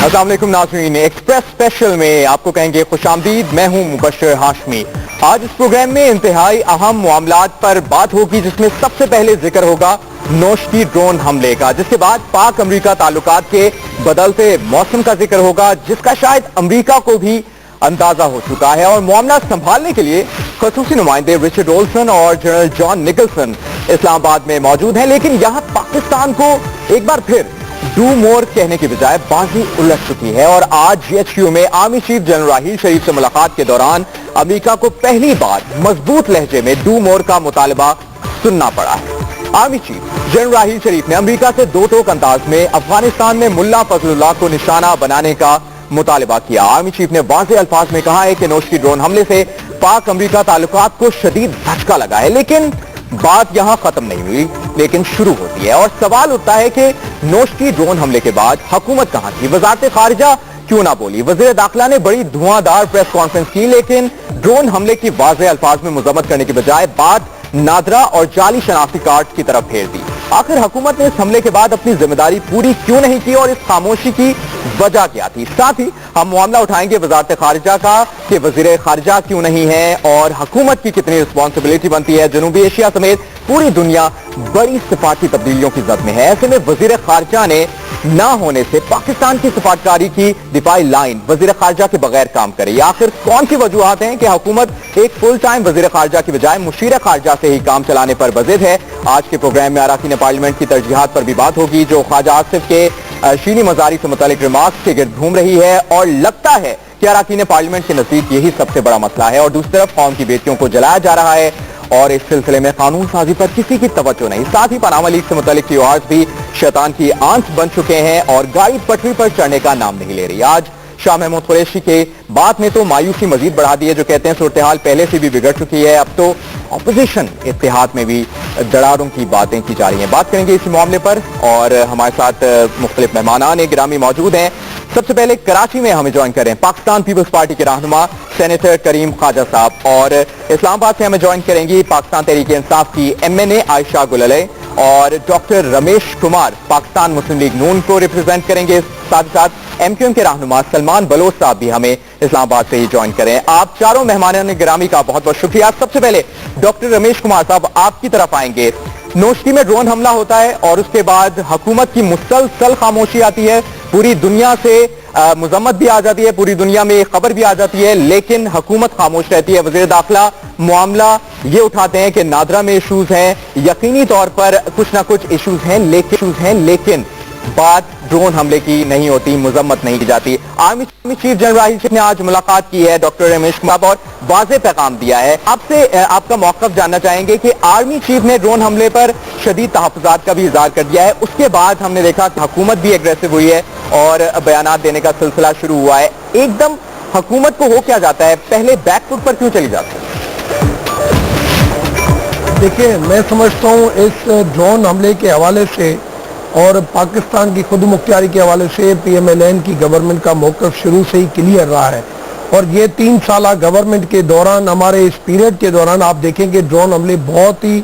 अस्सलाम वालेकुम नाज़रीन, एक्सप्रेस स्पेशल में आपको कहेंगे खुशामदीद। मैं हूं मुबश्शिर हाशमी। आज इस प्रोग्राम में इंतहाई अहम मामलात पर बात होगी, जिसमें सबसे पहले जिक्र होगा नौशकी ड्रोन हमले का, जिसके बाद पाक अमरीका ताल्लुकात के बदलते मौसम का जिक्र होगा, जिसका शायद अमरीका को भी अंदाजा हो चुका है। और मामला संभालने के लिए खसूसी नुमाइंदे रिचर्ड ओल्सन और जनरल जॉन निकलसन इस्लामाबाद में मौजूद हैं। लेकिन यहां पाकिस्तान को एक बार फिर डू मोर कहने की बजाय बाजी उलट चुकी है। और आज GHQ में आर्मी चीफ जनरल राहील शरीफ से मुलाकात के दौरान अमेरिका को पहली बार मजबूत लहजे में डू मोर का मुतालबा सुनना पड़ा है। आर्मी चीफ जनरल राहील शरीफ ने अमेरिका से दो टोक अंदाज में अफगानिस्तान में मुल्ला फजलुल्लाह को निशाना बनाने का मुतालबा किया। आर्मी चीफ ने वाज़ेह अल्फाज में कहा है कि नौशकी ड्रोन हमले से पाक अमेरिका ताल्लुकात को शदीद झटका लगा है। लेकिन बात यहां खत्म नहीं हुई, लेकिन शुरू होती है। और सवाल उठता है कि नौशकी ड्रोन हमले के बाद हुकूमत कहां थी, वजारत खारिजा क्यों ना बोली। वजीर दाखिला ने बड़ी धुआंधार प्रेस कॉन्फ्रेंस की, लेकिन ड्रोन हमले की वाज़ेह अल्फाज में मजम्मत करने की बजाय बात नादरा और जाली शनाख्ती कार्ड की तरफ फेर दी। आखिर हुकूमत ने इस हमले के बाद अपनी जिम्मेदारी पूरी क्यों नहीं की और इस खामोशी की वजह क्या थी। साथ ही हम मामला उठाएंगे वजारत खारिजा का कि वजीर खारिजा क्यों नहीं है और हुकूमत की कितनी रिस्पॉन्सिबिलिटी बनती है। जनूबी एशिया समेत पूरी दुनिया बड़ी सिफारती तब्दीलियों की जद में है। ऐसे में वजीर खारिजा ने ना होने से पाकिस्तान की सिफारतकारी की दिफाई लाइन वजीर खारिजा के बगैर काम करे। आखिर कौन सी वजूहात हैं कि हुकूमत एक फुल टाइम वजीर खारिजा की बजाय मुशीर खारिजा से ही काम चलाने पर बज़िद है। आज के प्रोग्राम में अरकान पार्लियामेंट की तरजीहात पर भी बात होगी, जो ख्वाजा आसिफ के शीनी मजारी से मुतालिक रिमार्क्स के गिर्द घूम रही है। और लगता है कि अरकान पार्लियामेंट के नजदीक यही सबसे बड़ा मसला है। और दूसरी तरफ कौम की बेटियों को जलाया जा रहा है और इस सिलसिले में कानून साजी पर किसी की तवज्जो नहीं। साथ ही पनामा लीग से मुतालिक त्योहार भी शैतान की आंच बन चुके हैं और गाड़ी पटरी पर चढ़ने का नाम नहीं ले रही। आज शाह महमूद कुरैशी के बात में तो मायूसी मजीद बढ़ा दी है, जो कहते हैं सूरत हाल पहले से भी बिगड़ चुकी है, अब तो अपोजिशन इत्तेहाद में भी दरारों की बातें की जा रही हैं। बात करेंगे इसी मामले पर और हमारे साथ मुख्तलिफ मेहमानान गिरामी मौजूद हैं। सबसे पहले कराची में हमें ज्वाइन करें पाकिस्तान पीपल्स पार्टी के रहनुमा सेनेटर करीम ख्वाजा साहब, और इस्लामाबाद से हमें ज्वाइन करेंगी पाकिस्तान तहरीक इंसाफ की MNA आयशा गुलले, और डॉक्टर रमेश कुमार पाकिस्तान मुस्लिम लीग नून को रिप्रेजेंट करेंगे। साथ ही साथ MQM के रहनुमा सलमान बलोच साहब भी हमें इस्लामाबाद से ही ज्वाइन करें। आप चारों मेहमानान गिरामी का बहुत बहुत शुक्रिया। सबसे पहले डॉक्टर रमेश कुमार साहब आपकी तरफ आएंगे। नौशकी में ड्रोन हमला होता है और उसके बाद हुकूमत की मुसलसल खामोशी आती है, पूरी दुनिया से मुजम्मत भी आ जाती है, पूरी दुनिया में खबर भी आ जाती है, लेकिन हुकूमत खामोश रहती है। वजीर दाखिला मामला ये उठाते हैं कि नादरा में इशूज हैं, यकीनी तौर पर कुछ ना कुछ इशूज हैं, लेकिन बात ड्रोन हमले की नहीं होती, मुजम्मत नहीं की जाती। आर्मी चीफ जनरल राहील ने आज मुलाकात की है डॉक्टर रमेश कुमार और वाज़ेह पैगाम दिया है। आपसे आपका मौक़िफ़ जानना चाहेंगे कि आर्मी चीफ ने ड्रोन हमले पर शदीद तहफ़्फ़ुज़ात का भी इज़हार कर दिया है, उसके बाद हमने देखा कि हुकूमत भी एग्रेसिव हुई है और बयानात देने का सिलसिला शुरू हुआ है। एकदम हुकूमत को हो क्या जाता है, पहले बैकफुट पर क्यों चली जाती है? देखिए, मैं समझता हूँ इस ड्रोन हमले के हवाले से और पाकिस्तान की खुद मुख्तियारी के हवाले से PMLN की गवर्नमेंट का मौक़िफ़ शुरू से ही क्लियर रहा है। और ये 3 साल गवर्नमेंट के दौरान, हमारे इस पीरियड के दौरान आप देखेंगे ड्रोन हमले बहुत ही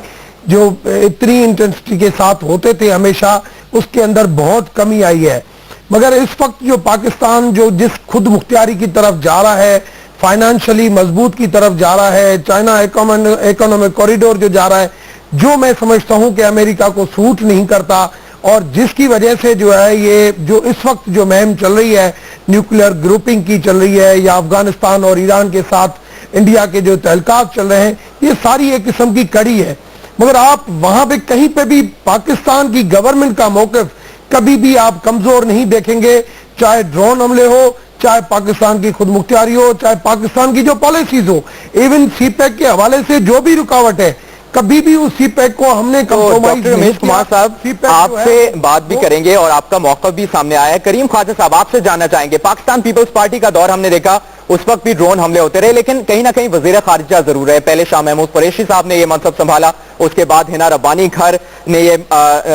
जो इतनी इंटेंसिटी के साथ होते थे हमेशा, उसके अंदर बहुत कमी आई है। मगर इस वक्त जो पाकिस्तान जो जिस खुद मुख्तियारी की तरफ जा रहा है, फाइनेंशियली मजबूत की तरफ जा रहा है, चाइना इकोनॉमिक कॉरिडोर जो जा रहा है, जो मैं समझता हूँ कि अमेरिका को सूट नहीं करता, और जिसकी वजह से जो है ये जो इस वक्त जो मुहिम चल रही है न्यूक्लियर ग्रुपिंग की चल रही है, या अफगानिस्तान और ईरान के साथ इंडिया के जो तहलकात चल रहे हैं, ये सारी एक किस्म की कड़ी है। मगर आप वहां पे कहीं पे भी पाकिस्तान की गवर्नमेंट का मौक़िफ़ कभी भी आप कमजोर नहीं देखेंगे, चाहे ड्रोन हमले हो, चाहे पाकिस्तान की खुद मुख्तियारी हो, चाहे पाकिस्तान की जो पॉलिसीज हो, इवन CPEC के हवाले से जो भी रुकावट है, कभी भी उस CPEC को हमने डॉक्टर रमेश कुमार साहब आपसे बात भी करेंगे और आपका मौक़िफ़ भी सामने आया है। करीम ख्वाजा साहब आपसे जानना चाहेंगे, पाकिस्तान पीपल्स पार्टी का दौर हमने देखा, उस वक्त भी ड्रोन हमले होते रहे, लेकिन कहीं ना कहीं वजीर खारिजा जरूर है। पहले शाह महमूद कुरैशी साहब ने यह मनसब संभाला, उसके बाद हिना रब्बानी खर ने ये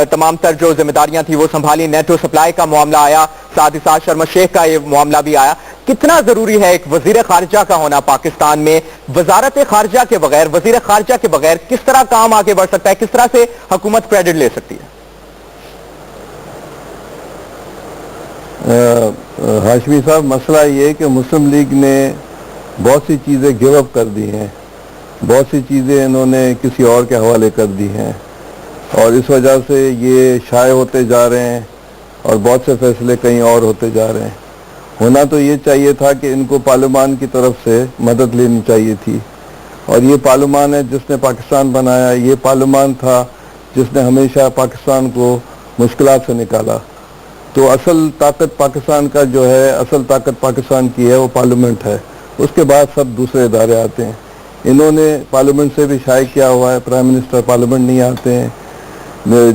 तमाम तर जो जिम्मेदारियां थी वो संभाली, नेटो सप्लाई का मामला आया, साथ ही साथ शर्म शेख का ये मामला भी आया। कितना जरूरी है एक वजीर खारिजा का होना पाकिस्तान में? वजारत खारिजा के बगैर, वजीर खारिजा के बगैर किस तरह काम आगे बढ़ सकता है, किस तरह से हुकूमत क्रेडिट ले सकती है? ہاشمی صاحب مسئلہ یہ ہے کہ مسلم لیگ نے بہت سی چیزیں گیو اپ کر دی ہیں, بہت سی چیزیں انہوں نے کسی اور کے حوالے کر دی ہیں, اور اس وجہ سے یہ شائع ہوتے جا رہے ہیں اور بہت سے فیصلے کہیں اور ہوتے جا رہے ہیں. ہونا تو یہ چاہیے تھا کہ ان کو پارلیمان کی طرف سے مدد لینی چاہیے تھی, اور یہ پارلیمان ہے جس نے پاکستان بنایا, یہ پارلیمان تھا جس نے ہمیشہ پاکستان کو مشکلات سے نکالا. تو اصل طاقت پاکستان کا جو ہے, اصل طاقت پاکستان کی ہے وہ پارلیمنٹ ہے, اس کے بعد سب دوسرے ادارے آتے ہیں. انہوں نے پارلیمنٹ سے بھی شائع کیا ہوا ہے, پرائم منسٹر پارلیمنٹ نہیں آتے ہیں,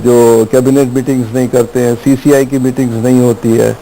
جو کیبنٹ میٹنگز نہیں کرتے ہیں, سی سی آئی کی میٹنگز نہیں ہوتی ہے,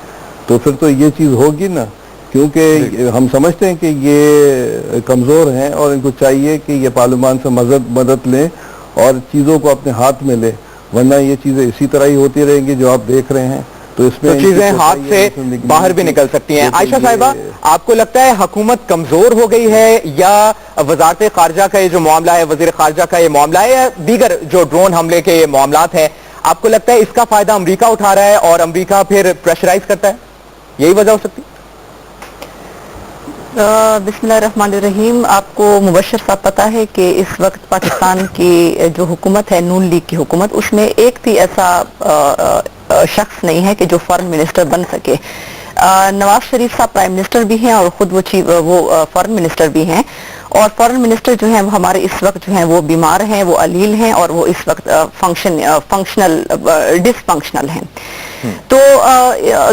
تو پھر تو یہ چیز ہوگی نا, کیونکہ ہم سمجھتے ہیں کہ یہ کمزور ہیں اور ان کو چاہیے کہ یہ پارلیمان سے مدد لیں اور چیزوں کو اپنے ہاتھ میں لیں, ورنہ یہ چیزیں اسی طرح ہی ہوتی رہیں گی جو آپ دیکھ رہے ہیں. تو اس میں چیزیں ہاتھ سے باہر بھی نکل سکتی ہیں. عائشہ صاحبہ, آپ کو لگتا ہے حکومت کمزور ہو گئی ہے, یا وزارت خارجہ کا یہ جو معاملہ ہے, وزیر خارجہ کا یہ معاملہ ہے, یا دیگر جو ڈرون حملے کے یہ معاملات ہیں, آپ کو لگتا ہے اس کا فائدہ امریکہ اٹھا رہا ہے اور امریکہ پھر پریشرائز کرتا ہے, یہی وجہ ہو سکتی؟ بسم اللہ الرحمن الرحیم. آپ کو مبشر صاحب پتا ہے کہ اس وقت پاکستان کی جو حکومت ہے, نون لیگ کی حکومت, اس میں ایک بھی ایسا شخص نہیں ہے کہ جو فارن منسٹر بن سکے. نواز شریف صاحب پرائم منسٹر بھی ہیں اور خود وہ فارن منسٹر بھی ہیں, اور فارن منسٹر جو ہیں ہمارے اس وقت جو ہیں وہ بیمار ہیں, وہ علیل ہیں, اور وہ اس وقت ڈس فنکشنل ہیں. تو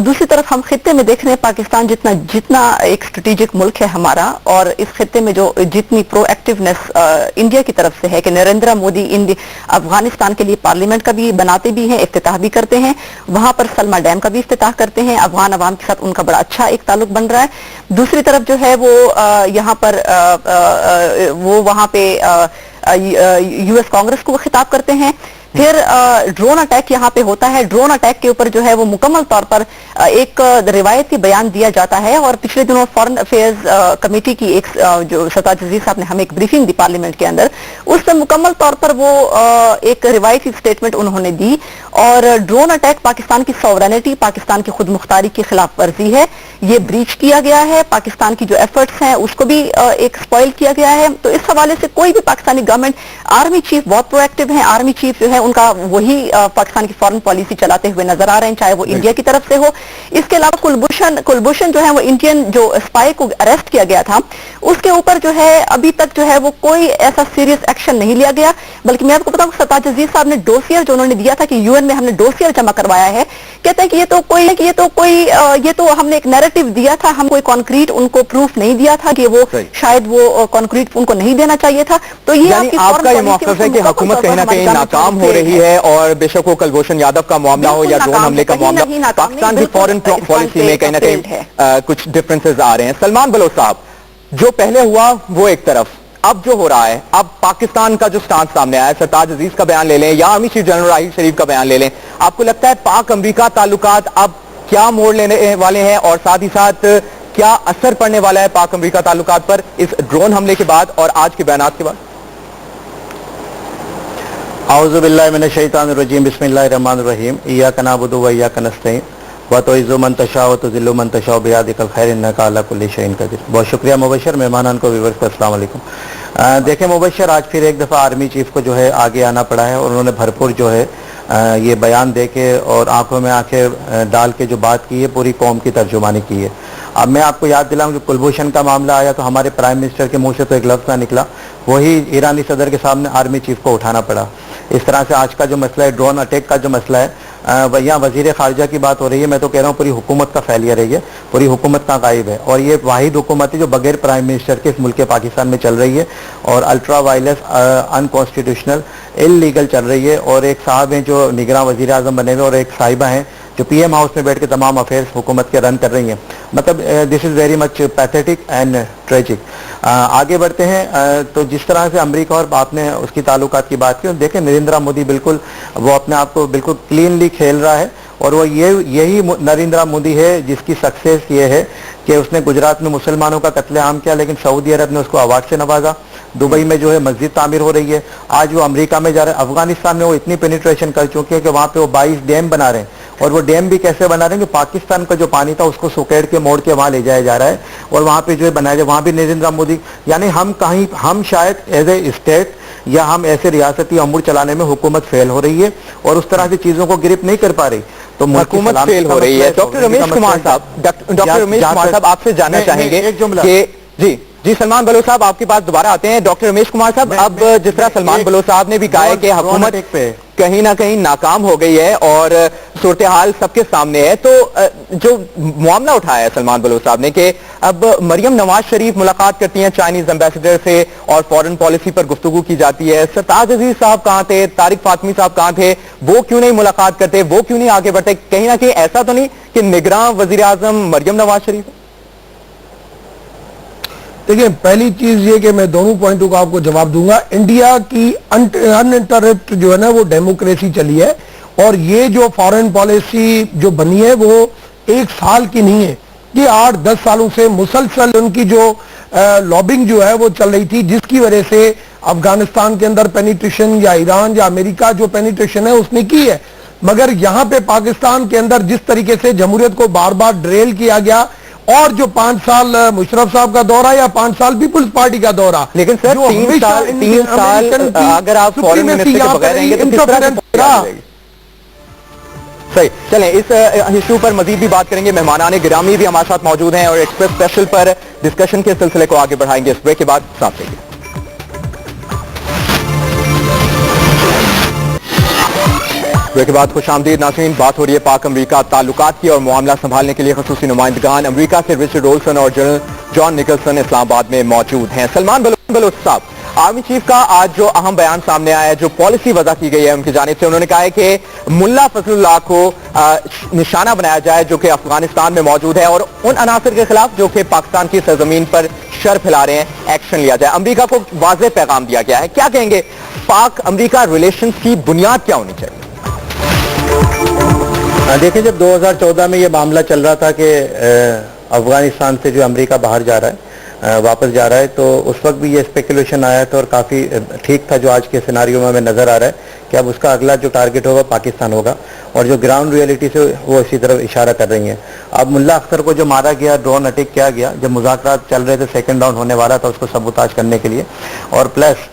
دوسری طرف ہم خطے میں دیکھ رہے ہیں پاکستان جتنا ایک اسٹریٹجک ملک ہے ہمارا, اور اس خطے میں جو جتنی پرو ایکٹیونیس انڈیا کی طرف سے ہے کہ نریندر مودی افغانستان کے لیے پارلیمنٹ کا بھی بناتے بھی ہیں, افتتاح بھی کرتے ہیں, وہاں پر سلما ڈیم کا بھی افتتاح کرتے ہیں, افغان عوام کے ساتھ ان کا بڑا اچھا ایک تعلق بن رہا ہے. دوسری طرف جو ہے وہ یہاں پر وہ وہاں پہ یو ایس کانگریس کو وہ خطاب کرتے ہیں. پھر ڈرون اٹیک یہاں پہ ہوتا ہے, ڈرون اٹیک کے اوپر جو ہے وہ مکمل طور پر ایک روایتی بیان دیا جاتا ہے, اور پچھلے دنوں فارن افیئرز کمیٹی کی ایک جو سرتاج عزیز صاحب نے ہمیں ایک بریفنگ دی پارلیمنٹ کے اندر, اس میں مکمل طور پر وہ ایک روایتی سٹیٹمنٹ انہوں نے دی, اور ڈرون اٹیک پاکستان کی سوورنٹی, پاکستان کی خود مختاری کی خلاف ورزی ہے, یہ بریچ کیا گیا ہے, پاکستان کی جو ایفرٹس ہیں اس کو بھی ایک سپوائل کیا گیا ہے. تو اس حوالے سے کوئی بھی پاکستانی گورنمنٹ, آرمی چیف بہت پرو ایکٹیو ہیں, آرمی چیف جو ہے ان کا وہی پاکستان کی فارن پالیسی چلاتے ہوئے نظر آ رہے ہیں, چاہے وہ انڈیا کی طرف سے ہو. اس کے علاوہ کلبھوشن جو ہے وہ انڈین جو اسپائی کو اریسٹ کیا گیا تھا, اس کے اوپر جو ہے ابھی تک جو ہے وہ کوئی ایسا سیریس ایکشن نہیں لیا گیا, بلکہ میں آپ کو بتاؤں سرتاج عزیز صاحب نے ڈوسیئر جو انہوں نے دیا تھا کہ یو این میں ہم نے ڈوسیئر جمع کروایا ہے, کہتے ہیں کہ یہ تو ہم نے ایک نیریٹو دیا تھا, ہم کوئی کانکریٹ ان کو پروف نہیں دیا تھا کہ وہ شاید وہ کانکریٹ ان کو نہیں دینا چاہیے تھا. تو یہ آپ کا یہ موقف ہے کہ حکومت کہیں نہ کہیں ناکام ہو رہی ہے, اور بے شک وہ کلبھوشن یادو کا معاملہ ہو یا ڈرون حملے کا معاملہ, پاکستان کی فارن پالیسی میں کہیں نہ کہیں کچھ ڈفرنسز آ رہے ہیں. سلمان بلوچ صاحب, جو پہلے ہوا وہ ایک طرف, اب جو ہو رہا ہے, اب پاکستان کا جو سٹانس سامنے آیا ہے, سرتاج عزیز کا بیان لے لیں یا army chief general Raheel Sharif کا بیان لے لیں, آپ کو لگتا ہے پاک امریکہ تعلقات اب کیا موڑ لینے والے ہیں, اور ساتھ ہی ساتھ کیا اثر پڑنے والا ہے پاک امریکہ تعلقات پر اس ڈرون حملے کے بعد اور آج کے بیانات کے بعد؟ اعوذ باللہ من الشیطان الرجیم, بسم اللہ الرحمن الرحیم. ایاک نعبد و ایاک نستعین, وتعز من تشاء وتذل من تشاء بیدک الخیر انک علی کل شیء قدیر. بہت شکریہ مبشر, مہمانان کو ویورز کو السلام علیکم. دیکھیں مبشر, آج پھر ایک دفعہ آرمی چیف کو جو ہے آگے آنا پڑا ہے, اور انہوں نے بھرپور جو ہے یہ بیان دے کے اور آنکھوں میں آنکھیں ڈال کے جو بات کی ہے پوری قوم کی ترجمانی کی ہے. اب میں آپ کو یاد دلاؤں کہ کلبھوشن کا معاملہ آیا تو ہمارے پرائم منسٹر کے منہ سے تو ایک لفظ نہ نکلا, وہی ایرانی صدر کے سامنے آرمی چیف کو اٹھانا پڑا. اس طرح سے آج کا جو مسئلہ ہے ڈرون اٹیک کا جو مسئلہ ہے, یہاں وزیر خارجہ کی بات ہو رہی ہے, میں تو کہہ رہا ہوں پوری حکومت کا فیلئر ہے, یہ پوری حکومت کا غائب ہے, اور یہ واحد حکومت ہے جو بغیر پرائم منسٹر کے اس ملک پاکستان میں چل رہی ہے, اور الٹرا وائلنس, ان کانسٹیٹیوشنل, انلیگل چل رہی ہے. اور ایک صاحب ہیں جو نگراں وزیر اعظم بنے ہوئے, اور ایک صاحبہ ہیں جو پی ایم ہاؤس میں بیٹھ کے تمام افیئرس حکومت کے رن کر رہی ہیں. مطلب this is very much pathetic and tragic. آگے بڑھتے ہیں تو جس طرح سے امریکہ اور آپ نے اس کی تعلقات کی بات کی, دیکھیں نریندر مودی بالکل وہ اپنے آپ کو بالکل کلینلی کھیل رہا ہے, اور وہ یہی نریندر مودی ہے جس کی سکسیس یہ ہے کہ اس نے گجرات میں مسلمانوں کا قتل عام کیا, لیکن سعودی عرب نے اس کو ایوارڈ سے نوازا. دبئی میں جو ہے مسجد تعمیر ہو رہی ہے, آج وہ امریکہ میں جا رہے ہیں. افغانستان میں وہ اتنی پینیٹریشن کر چکے ہیں کہ وہاں پہ وہ 22 ڈیم بنا رہے ہیں, اور وہ ڈیم بھی کیسے بنا رہے ہیں کہ پاکستان کا جو پانی تھا اس کو سکیڑ کے موڑ کے وہاں لے جایا جا رہا ہے اور وہاں پہ جو ہے بنایا جائے, وہاں بھی نریندر مودی, یعنی ہم شاید ایز اے اسٹیٹ یا ہم ایسے ریاستی امور چلانے میں حکومت فیل ہو رہی ہے اور اس طرح کی چیزوں کو گرفت نہیں کر پا رہی, تو حکومت فیل ہو رہی ہے. ڈاکٹر رمیش کمار صاحب آپ سے جاننا چاہیں گے کہ جی سلمان بلوچ صاحب آپ کے پاس دوبارہ آتے ہیں. ڈاکٹر رمیش کمار صاحب, اب جس طرح سلمان بلوچ صاحب نے بھی کہا ہے کہ حکومت کہیں نہ کہیں ناکام ہو گئی ہے اور صورتحال سب کے سامنے ہے, تو جو معاملہ اٹھایا ہے سلمان بلوچ صاحب نے کہ اب مریم نواز شریف ملاقات کرتی ہیں چائنیز ایمبیسڈر سے اور فورن پالیسی پر گفتگو کی جاتی ہے, سرتاج عزیز صاحب کہاں تھے, طارق فاطمی صاحب کہاں تھے, وہ کیوں نہیں ملاقات کرتے, وہ کیوں نہیں آگے بڑھتے, کہیں نہ کہیں ایسا تو نہیں کہ نگراں وزیر اعظم مریم نواز شریف؟ دیکھیں, پہلی چیز یہ کہ میں دونوں پوائنٹوں کا آپ کو جواب دوں گا. انڈیا کی انٹرپٹ جو ہے نا وہ ڈیموکریسی چلی ہے, اور یہ جو فارن پالیسی جو بنی ہے وہ ایک سال کی نہیں ہے, یہ 8-10 سالوں سے مسلسل ان کی جو لابنگ جو ہے وہ چل رہی تھی, جس کی وجہ سے افغانستان کے اندر پینیٹریشن یا ایران یا امریکہ جو پینیٹریشن ہے اس نے کی ہے. مگر یہاں پہ پاکستان کے اندر جس طریقے سے جمہوریت کو بار بار ڈریل کیا گیا, اور جو 5 سال مشرف صاحب کا دورہ یا 5 سال پیپلز پارٹی کا دورہ, لیکن سر 3 سال اگر آپ فورن منسٹر کے بغیر رہیں گے تو کس طرح سے صحیح. چلیں اس ایشو پر مزید بھی بات کریں گے, مہمانان گرامی بھی ہمارے ساتھ موجود ہیں اور ایکسپریس اسپیشل پر ڈسکشن کے سلسلے کو آگے بڑھائیں گے. اس بریک کے بعد ساتھ رہیے. بریک کے بعد خوش آمدید ناظرین. بات ہو رہی ہے پاک امریکہ تعلقات کی اور معاملہ سنبھالنے کے لیے خصوصی نمائندگان امریکہ سے رچرڈ اولسن اور جنرل جان نکلسن اسلام آباد میں موجود ہیں. سلمان بلوچ صاحب, آرمی چیف کا آج جو اہم بیان سامنے آیا ہے, جو پالیسی وضع کی گئی ہے ان کی جانب سے, انہوں نے کہا ہے کہ ملا فضل اللہ کو نشانہ بنایا جائے جو کہ افغانستان میں موجود ہے, اور ان عناصر کے خلاف جو کہ پاکستان کی سرزمین پر شر پھیلا رہے ہیں ایکشن لیا جائے. امریکہ کو واضح پیغام دیا گیا ہے. کیا کہیں گے, پاک امریکہ ریلیشنز کی بنیاد کیا ہونی چاہیے؟ دیکھیں, جب 2014 میں یہ معاملہ چل رہا تھا کہ افغانستان سے جو امریکہ باہر جا رہا ہے, واپس جا رہا ہے, تو اس وقت بھی یہ اسپیکولیشن آیا تھا اور کافی ٹھیک تھا جو آج کے سیناریو میں ہمیں نظر آ رہا ہے کہ اب اس کا اگلا جو ٹارگٹ ہوگا پاکستان ہوگا, اور جو گراؤنڈ ریئلٹی سے وہ اسی طرف اشارہ کر رہی ہیں. اب ملا اختر کو جو مارا گیا, ڈرون اٹیک کیا گیا, جب مذاکرات چل رہے تھے, سیکنڈ راؤنڈ ہونے والا تھا اس کو سبوتاژ کرنے کے لیے, اور پلس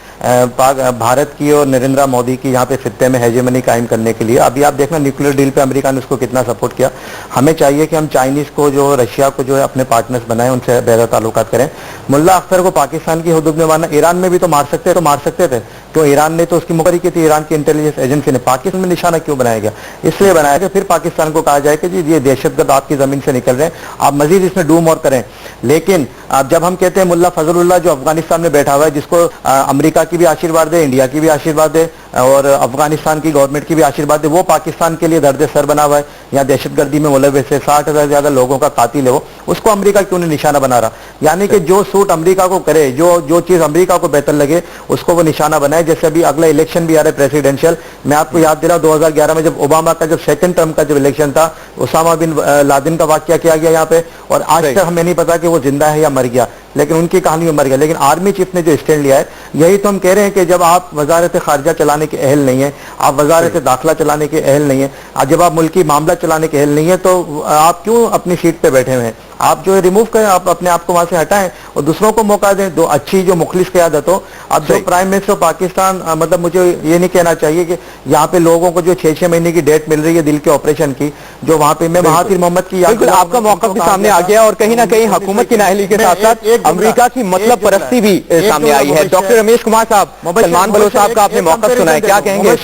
بھارت کی اور نریندر مودی کی یہاں پہ خطے میں ہیجمنی قائم کرنے کے لیے. ابھی آپ دیکھنا نیوکلیر ڈیل پہ امریکہ نے اس کو کتنا سپورٹ کیا. ہمیں چاہیے کہ ہم چائنیز کو جو رشیا کو جو ہے اپنے پارٹنرز بنائیں, ان سے بہتر تعلقات کریں. ملا اختر کو پاکستان کی حدود میں مارنا, ایران میں بھی تو مار سکتے تھے, کیوں ایران نے تو اس کی مقرری کی تھی, ایران کی انٹیلیجنس ایجنسی نے. پاکستان میں نشانہ کیوں بنایا گیا؟ اس لیے بنایا کہ پھر پاکستان کو کہا جائے کہ جی یہ دہشت گرد آپ کی زمین سے نکل رہے ہیں, آپ مزید اس میں ڈوم اور کریں. لیکن اب جب ہم کہتے ہیں ملا فضل اللہ جو افغانستان میں بیٹھا ہوا ہے, جس کو امریکہ کی بھی آشیرواد دے, انڈیا کی بھی آشیرواد دے, اور افغانستان کی گورنمنٹ کی بھی آشیرواد دے, وہ پاکستان کے لیے درد سر بنا ہوا ہے, یہاں دہشت گردی میں ملوث ہے, 60,000 سے زیادہ لوگوں کا قاتل ہے, وہ اس کو امریکہ کیوں نہیں نشانہ بنا رہا؟ یعنی کہ جو سوٹ امریکہ کو کرے, جو چیز امریکہ کو بہتر لگے اس کو وہ نشانہ بنائے. جیسے ابھی اگلا الیکشن بھی آ رہا ہے پریسیڈنشل, میں آپ کو یاد دلاؤں 2011 میں جب اوباما کا جب سیکنڈ ٹرم کا جب الیکشن تھا, اسامہ بن لادن کا واقعہ کیا گیا یہاں پہ, اور آج تک ہمیں نہیں پتا کہ وہ زندہ ہے یا مر گیا, لیکن ان کی کہانی میں مر گیا. لیکن آرمی چیف نے جو اسٹینڈ لیا ہے, یہی تو ہم کہہ رہے ہیں کہ جب آپ وزارت خارجہ چلانے کے اہل نہیں ہیں, آپ وزارت داخلہ چلانے کے اہل نہیں ہیں, جب آپ ملکی معاملہ چلانے کے اہل نہیں ہیں, تو آپ کیوں اپنی سیٹ پہ بیٹھے ہوئے ہیں؟ آپ جو ہے ریموو کریں, آپ اپنے آپ کو وہاں سے ہٹائیں اور دوسروں کو موقع دیں, دو اچھی جو مخلص قیادت ہو. اب جو پرائم منسٹر پاکستان, مطلب مجھے یہ نہیں کہنا چاہیے کہ یہاں پہ لوگوں کو جو 6 مہینے کی ڈیٹ مل رہی ہے دل کے آپریشن کی, جو وہاں پہ میں مہاتیر محمد کی, بالکل آپ کا موقف بھی سامنے آ گیا, اور کہیں نہ کہیں حکومت کی نااہلی کے ساتھ ساتھ امریکہ کی مطلب پرستی بھی سامنے آئی ہے. ڈاکٹر رمیش کمار صاحب, سلمان بلوچ صاحب کا آپ نے موقف سنا ہے, کیا کہیں گے؟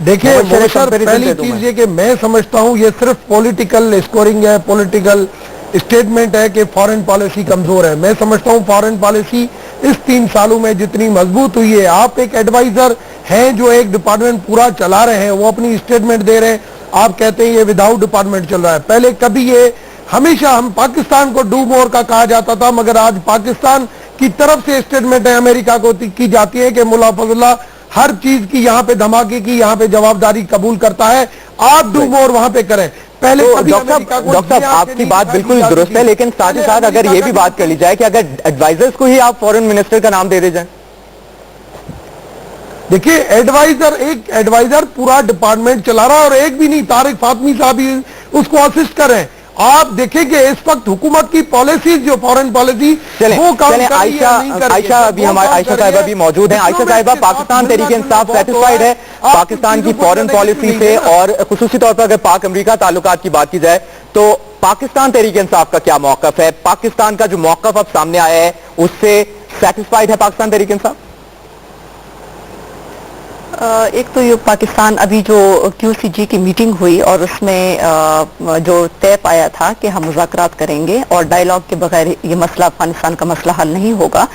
دیکھیں مبشر, پہلی چیز یہ کہ میں سمجھتا ہوں یہ صرف پولیٹیکل اسکورنگ ہے, پولیٹیکل اسٹیٹمنٹ ہے کہ فارن پالیسی کمزور ہے. میں سمجھتا ہوں فارن پالیسی اس 3 سالوں میں جتنی مضبوط ہوئی ہے, آپ ایک ایڈوائزر ہیں جو ایک ڈپارٹمنٹ پورا چلا رہے ہیں, وہ اپنی اسٹیٹمنٹ دے رہے ہیں, آپ کہتے ہیں یہ وداؤٹ ڈپارٹمنٹ چل رہا ہے. پہلے کبھی یہ ہمیشہ ہم پاکستان کو ڈو مور کا کہا جاتا تھا, مگر آج پاکستان کی طرف سے اسٹیٹمنٹ ہے امریکہ کو کی جاتی ہے کہ ملا فضل اللہ ہر چیز کی یہاں پہ دھماکے کی یہاں پہ جوابداری قبول کرتا ہے, آپ ڈو مور وہاں پہ کریں. پہلے ڈاکٹر صاحب آپ کی بات بالکل درست ہے, لیکن ساتھ ہی ساتھ اگر یہ بھی بات کر لی جائے کہ اگر ایڈوائزرز کو ہی آپ فورن منسٹر کا نام دے دے جائیں. देखिए एक एडवाइजर पूरा डिपार्टमेंट चला रहा है, और एक भी नहीं, तारिक फातमी साहब ही उसको असिस्ट कर रहे हैं। आप देखेंगे इस वक्त हुकूमत की पॉलिसीज, जो फॉरेन पॉलिसी, वो काम कर रही है, नहीं कर रही है। आयशा अभी हमारे आयशा साहिबा भी मौजूद हैं। आयशा साहिबा, पाकिस्तान तहरीक इंसाफ सेटिस्फाइड है पाकिस्तान की फॉरेन पॉलिसी से, और खुसूसी तौर पर अगर पाक अमेरिका ताल्लुकात की बात की जाए तो पाकिस्तान तहरीक इंसाफ का क्या मौकफ है? पाकिस्तान का जो मौकफ अब सामने आया है उससे सेटिस्फाइड है पाकिस्तान तहरीक इंसाफ? एक तो ये पाकिस्तान अभी जो QCG की मीटिंग हुई और उसमें जो तय पाया था कि हम मुज़ाकरात करेंगे और डायलॉग के बगैर ये मसला, अफगानिस्तान का मसला हल नहीं होगा,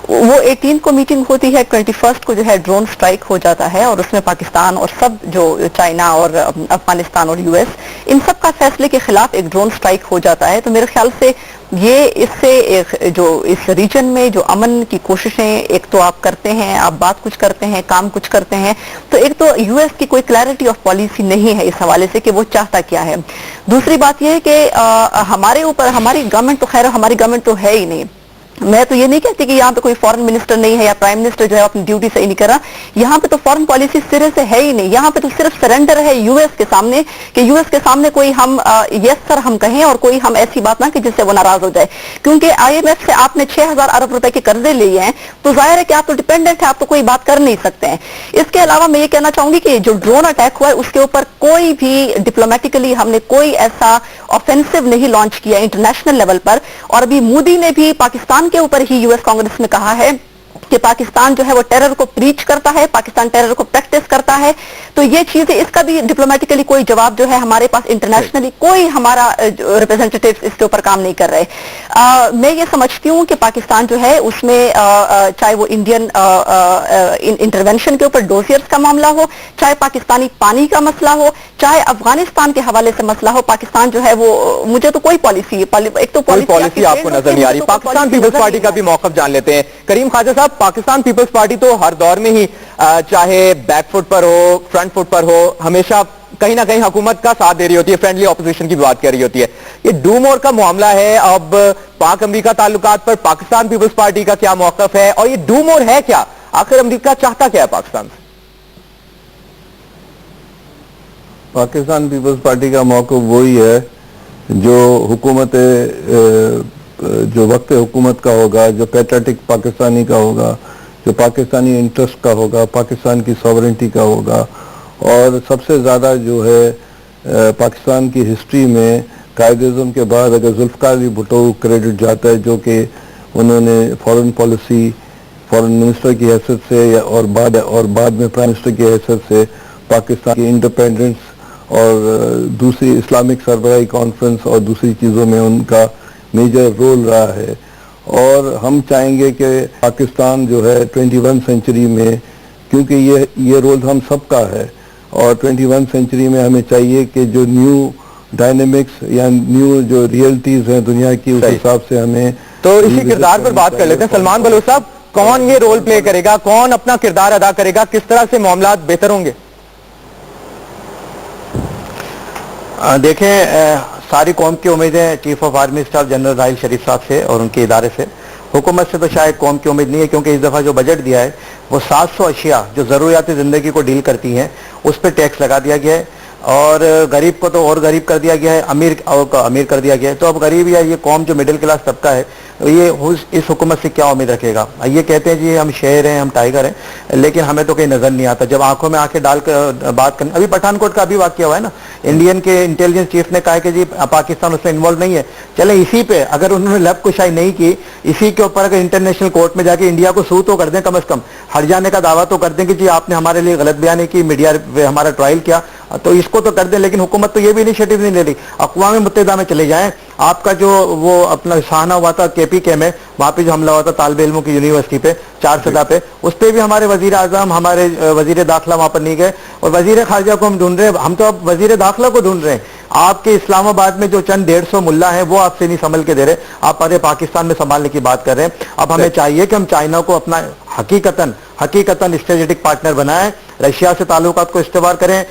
वो 18 को मीटिंग होती है, 21 को जो है ड्रोन स्ट्राइक हो जाता है, और उसमें पाकिस्तान और सब जो चाइना और अफगानिस्तान और US, इन सब का फैसले के खिलाफ एक ड्रोन स्ट्राइक हो जाता है। तो मेरे ख्याल से ये इससे जो इस रीजन में जो अमन की कोशिशें एक तो आप करते हैं, आप बात कुछ करते हैं, काम कुछ करते हैं, तो एक तो US की कोई क्लैरिटी ऑफ पॉलिसी नहीं है इस हवाले से कि वो चाहता क्या है। दूसरी बात यह है कि हमारे ऊपर, हमारी गवर्नमेंट तो खैर हमारी गवर्नमेंट तो है ही नहीं। मैं तो ये नहीं कहती कि यहाँ पे कोई फॉरेन मिनिस्टर नहीं है या प्राइम मिनिस्टर जो है अपनी ड्यूटी सही नहीं कर रहा। यहाँ पे तो फॉरेन पॉलिसी सिरे से है ही नहीं। यहाँ पे तो सिर्फ सरेंडर है US के सामने कि US के सामने कोई हम यस सर हम कहें और कोई हम ऐसी बात ना कि जिससे वो नाराज हो जाए। क्योंकि IMF से आपने 6000 अरब रुपए के कर्जे लिए हैं तो जाहिर है कि आप तो डिपेंडेंट है, आप तो कोई बात कर नहीं सकते हैं। इसके अलावा मैं ये कहना चाहूंगी कि जो ड्रोन अटैक हुआ है उसके ऊपर कोई भी डिप्लोमेटिकली हमने कोई ऐसा ऑफेंसिव नहीं लॉन्च किया इंटरनेशनल लेवल पर। और अभी मोदी ने भी पाकिस्तान के ऊपर ही US कांग्रेस में कहा है कि पाकिस्तान जो है वो टेरर को प्रीच करता है, पाकिस्तान टेरर को प्रैक्टिस करता है। तो ये चीजें, इसका भी डिप्लोमेटिकली कोई जवाब जो है हमारे पास इंटरनेशनली कोई हमारा रिप्रेजेंटेटिव इसके ऊपर काम नहीं कर रहे। मैं ये समझती हूँ कि पाकिस्तान जो है उसमें चाहे वो इंडियन इंटरवेंशन के ऊपर डोसियर्स का मामला हो, चाहे पाकिस्तानी पानी का मसला हो, चाहे अफगानिस्तान के हवाले से मसला हो, पाकिस्तान जो है वो, मुझे तो कोई पॉलिसी, एक तो पॉलिसी आपको नजर नहीं आ रही। पाकिस्तान पीपल्स पार्टी का भी मौकफ जान लेते हैं। करीम ख्वाजा साहब, पाकिस्तान पीपल्स पार्टी तो हर दौर में ही चाहे बैकफुट पर हो, फ्रंट फुट पर हो, हमेशा कहीं ना कहीं हुकूमत का साथ दे रही होती है, फ्रेंडली ऑपोजिशन की बात कर रही होती है। ये डू मोर का मामला है, अब पाक अमेरिका ताल्लुकात पर पाकिस्तान पीपल्स पार्टी का क्या मौकफ है, और ये डू मोर है क्या? आखिर अमेरिका चाहता क्या है पाकिस्तान से? पाकिस्तान पीपल्स पार्टी का मौक़िफ़ वही है जो हुकूमत, जो वक्त हुकूमत का होगा, जो पैट्रियटिक पाकिस्तानी का होगा, जो पाकिस्तानी इंटरेस्ट का होगा, पाकिस्तान की सॉवरेंटी का होगा। और सबसे ज़्यादा जो है पाकिस्तान की हिस्ट्री में कायद-ए-आज़म के बाद अगर जुल्फ़िकार अली भुट्टो को क्रेडिट जाता है, जो कि उन्होंने फॉरेन पॉलिसी, फॉरेन मिनिस्टर की हैसियत से और बाद में प्राइम मिनिस्टर की हैसियत से पाकिस्तान की इंडिपेंडेंस और दूसरी इस्लामिक सरबराही कॉन्फ्रेंस और दूसरी चीज़ों में उनका मेजर रोल रहा है। और हम चाहेंगे कि पाकिस्तान जो है 21 सेंचुरी में, क्योंकि ये रोल हम सबका है, और 21 सेंचुरी में हमें चाहिए कि जो न्यू डायनेमिक्स या न्यू जो रियलिटीज़ हैं दुनिया की, उस हिसाब से हमें। तो इसी किरदार पर बात कर लेते हैं। सलमान बलोच साहब, कौन ये रोल प्ले करेगा, कौन अपना किरदार अदा करेगा, किस तरह से मामला बेहतर होंगे? देखें, सारी कौम की उम्मीदें chief of army staff general Raheel Sharif Sahab से और उनके इदारे से, हुकूमत से तो शायद कौम की उम्मीद नहीं है, क्योंकि इस दफ़ा जो बजट दिया है वो 700 अशिया जो ज़रूरियात ज़िंदगी को डील करती हैं उस पर टैक्स लगा दिया गया है, और गरीब को तो और गरीब कर दिया गया है, अमीर को अमीर कर दिया गया है। तो अब गरीब या ये कौम जो मिडिल क्लास तबका है, ये इस हुकूमत से क्या उम्मीद रखेगा? ये कहते हैं जी हम शेर हैं, हम टाइगर हैं, लेकिन हमें तो कहीं नजर नहीं आता। जब आंखों में आंखें डालकर बात करनी, अभी पठानकोट का अभी वाकया हुआ है ना, इंडियन के इंटेलिजेंस चीफ ने कहा कि जी पाकिस्तान उसमें इन्वॉल्व नहीं है। चले इसी पे अगर उन्होंने लब कुशाई नहीं की, इसी के ऊपर अगर इंटरनेशनल कोर्ट में जाके इंडिया को सू तो कर दें, कम अज कम हट जाने का दावा तो कर दें कि जी आपने हमारे लिए गलत बयानी की, मीडिया हमारा ट्रायल किया, तो इसको तो कर दें। लेकिन हुकूमत तो ये भी इनिशिएटिव नहीं ले रही। अक़वाम मुत्तहिदा में चले जाएं, आपका जो वो अपना सहाना हुआ था KPK में, वहाँ पे जो हमला हुआ था तालिब इल्मों की यूनिवर्सिटी पे 4 सदा पे, उस पर भी हमारे वजीर आजम, हमारे वजीर दाखिला वहाँ पर नहीं गए, और वजीर खारजा को हम ढूंढ रहे हैं। हम तो अब वजीर दाखिला को ढूंढ रहे हैं। आपके इस्लामाबाद में जो चंद 150 मुल्ला हैं वो आपसे नहीं संभल के दे रहे, आप पूरे पाकिस्तान में संभालने की बात कर रहे हैं। अब हमें चाहिए कि हम चाइना को अपना हकीकतन स्ट्रेटेजिक पार्टनर बनाएं, रशिया से ताल्लुकात को इस्तेवार करें,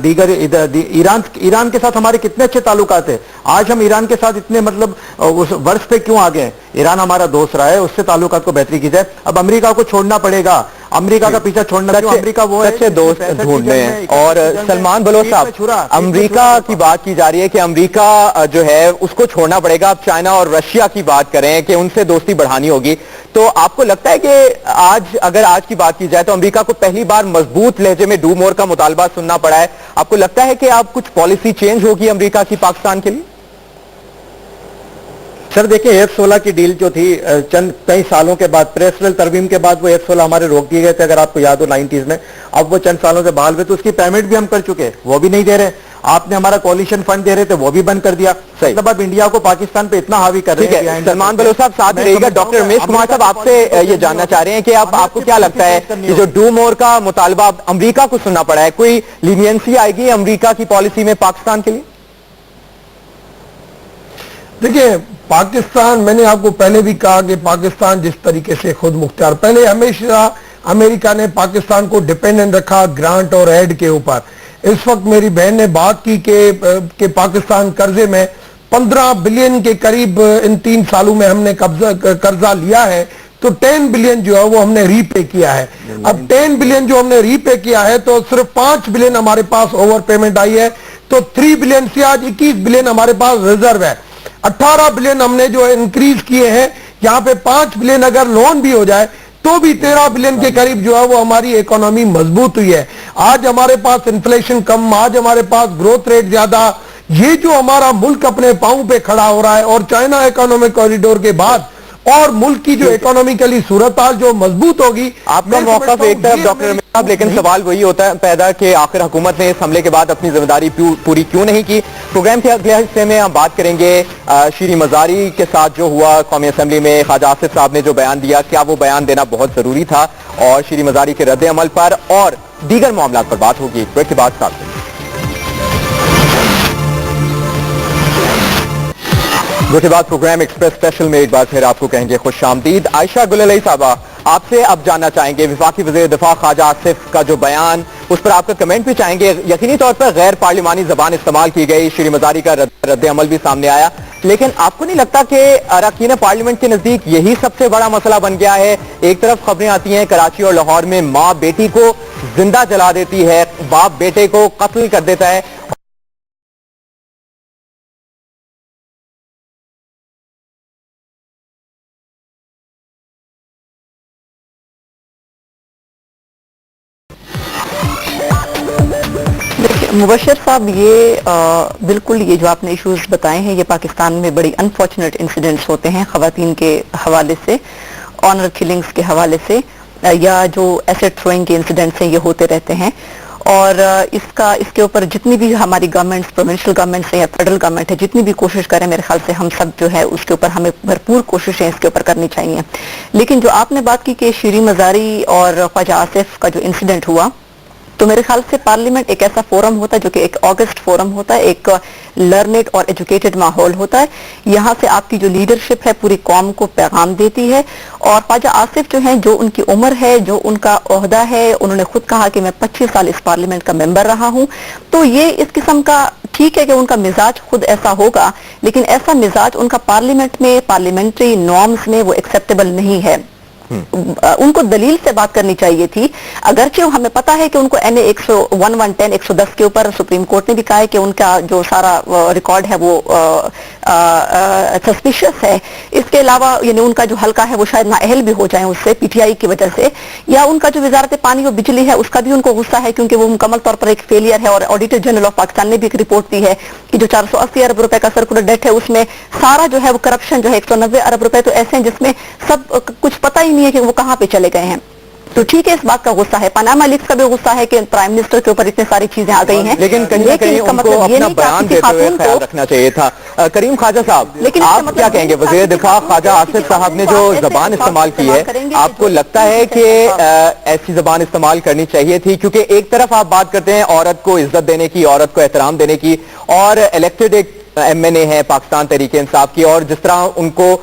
दीगर ईरान के साथ हमारे कितने अच्छे ताल्लुकात हैं। आज हम ईरान के साथ इतने मतलब उस वर्ष पे क्यों आ गए? ईरान हमारा दोस्त रहा है, उससे ताल्लुकात को बेहतरी की जाए। अब अमेरिका को छोड़ना पड़ेगा। امریکہ کا پیچھا چھوڑنا کیوں؟ امریکہ وہ ہے سچے دوست ڈھونڈنے ہیں. اور سلمان بلوچ صاحب، امریکہ کی بات کی جا رہی ہے کہ امریکہ جو ہے اس کو چھوڑنا پڑے گا. اب چائنا اور رشیا کی بات کریں کہ ان سے دوستی بڑھانی ہوگی، تو آپ کو لگتا ہے کہ اگر آج کی بات کی جائے تو امریکہ کو پہلی بار مضبوط لہجے میں ڈو مور کا مطالبہ سننا پڑا ہے؟ آپ کو لگتا ہے کہ اب کچھ پالیسی چینج ہوگی امریکہ کی پاکستان کے لیے؟ سر دیکھیں F-16 کی ڈیل جو تھی چند کئی سالوں کے بعد پریسرل ترمیم کے بعد وہ F-16 ہمارے روک دیے گئے تھے، اگر آپ کو یاد ہو 90s میں. اب وہ چند سالوں سے بحال ہوئے تو اس کی پیمنٹ بھی ہم کر چکے، وہ بھی نہیں دے رہے. آپ نے ہمارا کولیشن فنڈ دے رہے تھے وہ بھی بند کر دیا. مطلب اب انڈیا کو پاکستان پہ اتنا حاوی کر رہے ہیں. سلمان بلوچ صاحب ساتھ رہے گا. ڈاکٹر رمیش کمار صاحب آپ سے یہ جاننا چاہ رہے ہیں کہ آپ کو کیا لگتا ہے یہ جو ڈو مور کا مطالبہ امریکہ کو سننا پڑا ہے، کوئی لینینسی آئے گی امریکہ کی پالیسی میں پاکستان کے لیے؟ دیکھیں پاکستان، میں نے آپ کو پہلے بھی کہا کہ پاکستان جس طریقے سے خود مختار، پہلے ہمیشہ امریکہ نے پاکستان کو ڈیپینڈنٹ رکھا گرانٹ اور ایڈ کے اوپر. اس وقت میری بہن نے بات کی کہ پاکستان قرضے میں 15 بلین کے قریب ان 3 سالوں میں ہم نے قرضہ لیا ہے، تو 10 بلین جو ہے وہ ہم نے ری پے کیا ہے. اب 10 بلین جو ہم نے ری پے کیا ہے تو صرف 5 بلین ہمارے پاس اوور پیمنٹ آئی ہے، تو 3 بلین سے آج 21 بلین ہمارے پاس ریزرو ہے. 18 بلین ہم نے جو انکریز کیے ہیں، یہاں پہ 5 بلین اگر لون بھی ہو جائے تو بھی 13 بلین کے قریب جو ہے وہ ہماری اکانومی مضبوط ہوئی ہے. آج ہمارے پاس انفلیشن کم، آج ہمارے پاس گروتھ ریٹ زیادہ. یہ جو ہمارا ملک اپنے پاؤں پہ کھڑا ہو رہا ہے اور چائنا اکانومک کوریڈور کے بعد اور ملک کی جو اکانومیکلی صورتحال جو مضبوط ہوگی. آپ کا موقف ایک طرف ڈاکٹر رمیش صاحب، لیکن سوال وہی ہوتا ہے پیدا کہ آخر حکومت نے اس حملے کے بعد اپنی ذمہ داری پوری کیوں نہیں کی؟ پروگرام کے اگلے حصے میں ہم بات کریں گے شیریں مزاری کے ساتھ جو ہوا قومی اسمبلی میں. خواجہ آصف صاحب نے جو بیان دیا، کیا وہ بیان دینا بہت ضروری تھا؟ اور شیریں مزاری کے رد عمل پر اور دیگر معاملات پر بات ہوگی. بریک کے بعد ساتھ جو کے بعد پروگرام ایکسپریس اسپیشل میں ایک بار پھر آپ کو کہیں گے خوش آمدید. عائشہ گل علی صاحبہ، آپ سے اب جاننا چاہیں گے وفاقی وزیر دفاع خواجہ آصف کا جو بیان، اس پر آپ کا کمنٹ بھی چاہیں گے. یقینی طور پر غیر پارلیمانی زبان استعمال کی گئی، شیریں مزاری کا رد عمل بھی سامنے آیا، لیکن آپ کو نہیں لگتا کہ اراکین پارلیمنٹ کے نزدیک یہی سب سے بڑا مسئلہ بن گیا ہے؟ ایک طرف خبریں آتی ہیں کراچی اور لاہور میں ماں بیٹی کو زندہ جلا دیتی ہے، باپ بیٹے کو قتل کر دیتا ہے. مبشر صاحب، یہ بالکل یہ جو آپ نے ایشوز بتائے ہیں یہ پاکستان میں بڑی انفارچونیٹ انسیڈنٹس ہوتے ہیں خواتین کے حوالے سے، آنر کلنگز کے حوالے سے، یا جو ایسٹ تھروئنگ کے انسیڈنٹس ہیں یہ ہوتے رہتے ہیں. اور اس کے اوپر جتنی بھی ہماری گورنمنٹس، پروونشل گورنمنٹس ہیں یا فیڈرل گورنمنٹ ہے، جتنی بھی کوشش کریں میرے خیال سے ہم سب جو ہے اس کے اوپر ہمیں بھرپور کوششیں اس کے اوپر کرنی چاہیے. لیکن جو آپ نے بات کی کہ شیریں مزاری اور خواجہ آصف کا جو انسیڈنٹ ہوا، تو میرے خیال سے پارلیمنٹ ایک ایسا فورم ہوتا ہے جو کہ ایک آگسٹ فورم ہوتا ہے، ایک لرنڈ اور ایجوکیٹڈ ماحول ہوتا ہے. یہاں سے آپ کی جو لیڈرشپ ہے پوری قوم کو پیغام دیتی ہے. اور خواجہ آصف جو ہیں، جو ان کی عمر ہے، جو ان کا عہدہ ہے، انہوں نے خود کہا کہ میں 25 سال اس پارلیمنٹ کا ممبر رہا ہوں، تو یہ اس قسم کا ٹھیک ہے کہ ان کا مزاج خود ایسا ہوگا، لیکن ایسا مزاج ان کا پارلیمنٹ میں، پارلیمنٹری نارمز میں وہ ایکسیپٹیبل نہیں ہے. ان کو دلیل سے بات کرنی چاہیے تھی. اگرچہ ہمیں پتا ہے کہ ان کو این اے 110 110 کے اوپر سپریم کورٹ نے بھی کہا ہے کہ ان کا جو سارا ریکارڈ ہے وہ سسپیشس ہے. اس کے علاوہ یعنی ان کا جو حلقہ ہے وہ شاید نااہل بھی ہو جائیں اس سے پی ٹی آئی کی وجہ سے، یا ان کا جو وزارت پانی اور بجلی ہے اس کا بھی ان کو غصہ ہے کیونکہ وہ مکمل طور پر ایک فیلئر ہے. اور آڈیٹر جنرل آف پاکستان نے بھی ایک رپورٹ دی ہے کہ جو 480 ارب روپے کا سرکولر ڈیٹ ہے اس میں سارا جو ہے وہ کرپشن جو ہے 190 ارب روپے تو ایسے ہیں جس میں سب کچھ پتہ ہی نہیں ہے کہ وہ کہاں پہ چلے گئے ہیں. تو ٹھیک ہے اس بات کا غصہ ہے، پاناما لیکس کا بھی غصہ ہے کہ پرائم منسٹر کے اوپر اتنے ساری چیزیں آ گئی ہیں، لیکن کہیں نہ کہیں ان کو اپنا بیان دیتے ہوئے خیال رکھنا چاہیے تھا. کریم خواجہ صاحب، آپ کیا کہیں گے؟ وزیر دفاع خواجہ آصف صاحب نے جو زبان استعمال کی ہے، آپ کو لگتا ہے کہ ایسی زبان استعمال کرنی چاہیے تھی؟ کیونکہ ایک طرف آپ بات کرتے ہیں عورت کو عزت دینے کی، عورت کو احترام دینے کی، اور الیکٹڈ ایک ایم این اے ہے پاکستان تحریک انصاف کی، اور جس طرح ان کو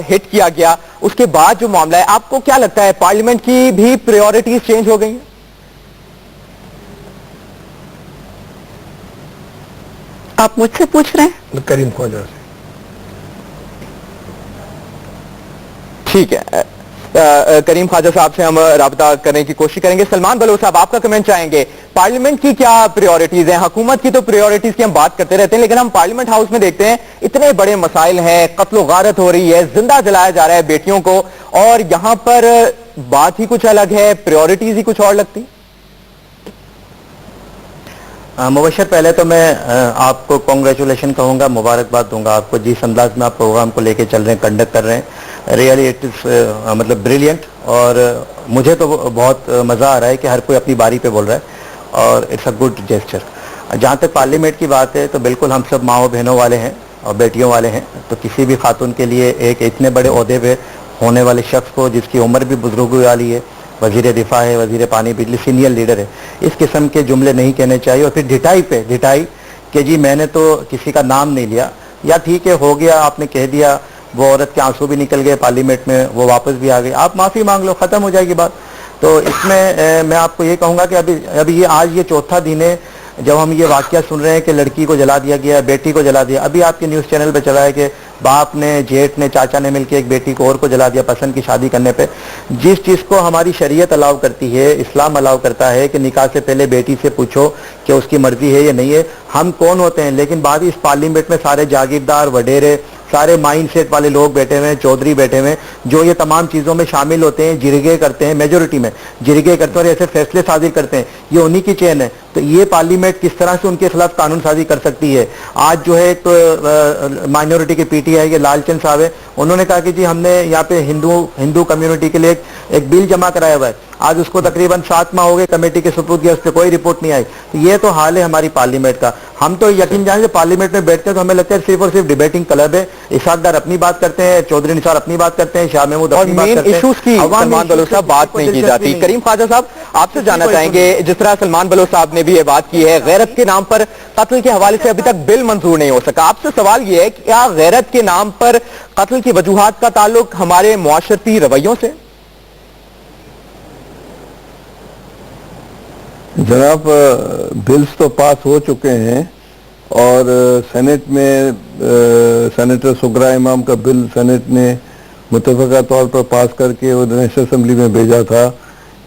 ہٹ کیا گیا اس کے بعد جو معاملہ ہے، آپ کو کیا لگتا ہے پارلیمنٹ کی بھی پریورٹیز چینج ہو گئی ہیں؟ آپ مجھ سے پوچھ رہے ہیں؟ کریم خواجہ سے. ٹھیک ہے، کریم ख्वाजा साहब से हम राब्ता करने की कोशिश करेंगे। सलमान बलोच साहब, आपका कमेंट चाहेंगे, पार्लियामेंट की क्या प्रायोरिटीज हैं? हुकूमत की तो प्रायोरिटीज की हम बात करते रहते हैं, लेकिन हम पार्लियामेंट हाउस में देखते हैं इतने बड़े मसाइल हैं, कत्ल गारत हो रही है, जिंदा जलाया जा रहा है बेटियों को, और यहां पर बात ही कुछ अलग है, प्रायोरिटीज ही कुछ और लगती। मुबशर, पहले तो मैं आपको कॉन्ग्रेचुलेशन कहूँगा, मुबारकबाद दूंगा आपको जिस अंदाज में आप प्रोग्राम को लेके चल रहे हैं, कंडक्ट कर रहे हैं। रियली इट इज़ मतलब ब्रिलियंट, और मुझे तो बहुत मज़ा आ रहा है कि हर कोई अपनी बारी पे बोल रहा है, और इट्स अ गुड जेस्चर। जहाँ तक पार्लियामेंट की बात है तो बिल्कुल हम सब माओ बहनों वाले हैं और बेटियों वाले हैं, तो किसी भी खातून के लिए एक इतने बड़े ओहदे पे होने वाले शख्स को, जिसकी उम्र भी बुजुर्ग वाली है, वजीर दिफा है, वजीर पानी बिजली, सीनियर लीडर है, इस किस्म के जुमले नहीं कहने चाहिए। और फिर ढिठाई कि जी मैंने तो किसी का नाम नहीं लिया, या ठीक है हो गया, आपने कह दिया, वो औरत के आंसू भी निकल गए पार्लियामेंट में, वो वापस भी आ गई, आप माफ़ी मांग लो, ख़त्म हो जाएगी बात। तो इसमें मैं आपको ये कहूँगा कि अभी ये आज ये चौथा दिन है जब हम ये वाक़या सुन रहे हैं कि लड़की को जला दिया गया, बेटी को जला दिया। अभी आपके न्यूज़ चैनल पे चला है कि बाप ने, जेठ ने, चाचा ने मिलकर एक बेटी को और को जला दिया पसंद की शादी करने पे। जिस चीज़ को हमारी शरीयत अलाउ करती है, इस्लाम अलाउ करता है कि निकाह से पहले बेटी से पूछो कि उसकी मर्जी है या नहीं है, हम कौन होते हैं? लेकिन बाद इस पार्लियामेंट में सारे जागीरदार, वडेरे, सारे माइंड सेट वाले लोग बैठे हुए हैं, चौधरी बैठे हुए हैं, जो ये तमाम चीज़ों में शामिल होते हैं, जिरगे करते हैं, मेजोरिटी में जिरगे करते हैं और ऐसे फैसले साजिर करते हैं, ये उन्हीं की चेन है। तो ये पार्लियामेंट किस तरह से उनके खिलाफ कानून साजी कर सकती है? आज जो है एक माइनॉरिटी के पीटीआई के लालचंद साहब है, उन्होंने कहा कि जी हमने यहाँ पे हिंदू कम्युनिटी के लिए एक बिल जमा कराया हुआ है, आज उसको तकरीबन 7 माह हो गए, कमेटी के सुपुर्द किया, उस पर कोई रिपोर्ट नहीं आई। तो ये तो हाल है हमारी पार्लियामेंट का। हम तो यकीन जाने पार्लियामेंट में बैठते हैं तो हमें लगता है सिर्फ और सिर्फ डिबेटिंग क्लब है, इसाक डार अपनी बात करते हैं, चौधरी निसार अपनी बात करते हैं, शाह महमूद अपनी बात करते हैं, इश्यूज की सलमान बलोच साहब बात नहीं की जाती। करीम ख्वाजा साहब, आपसे जानना चाहेंगे, जिस तरह सलमान बलोच साहब ने भी ये बात की है, गैरत के नाम पर कत्ल के हवाले से अभी तक बिल मंजूर नहीं हो सका, आपसे सवाल ये है कि क्या गैरत के नाम पर कत्ल की वजूहात का ताल्लुक हमारे मुआशरती रवैयों से? जनाब, बिल्स तो पास हो चुके हैं और सेनेट में सेनेटर सुगरा इमाम का बिल सेनेट ने मुतफ़क़ा तौर पर पास करके वो नेशनल असेंबली में भेजा था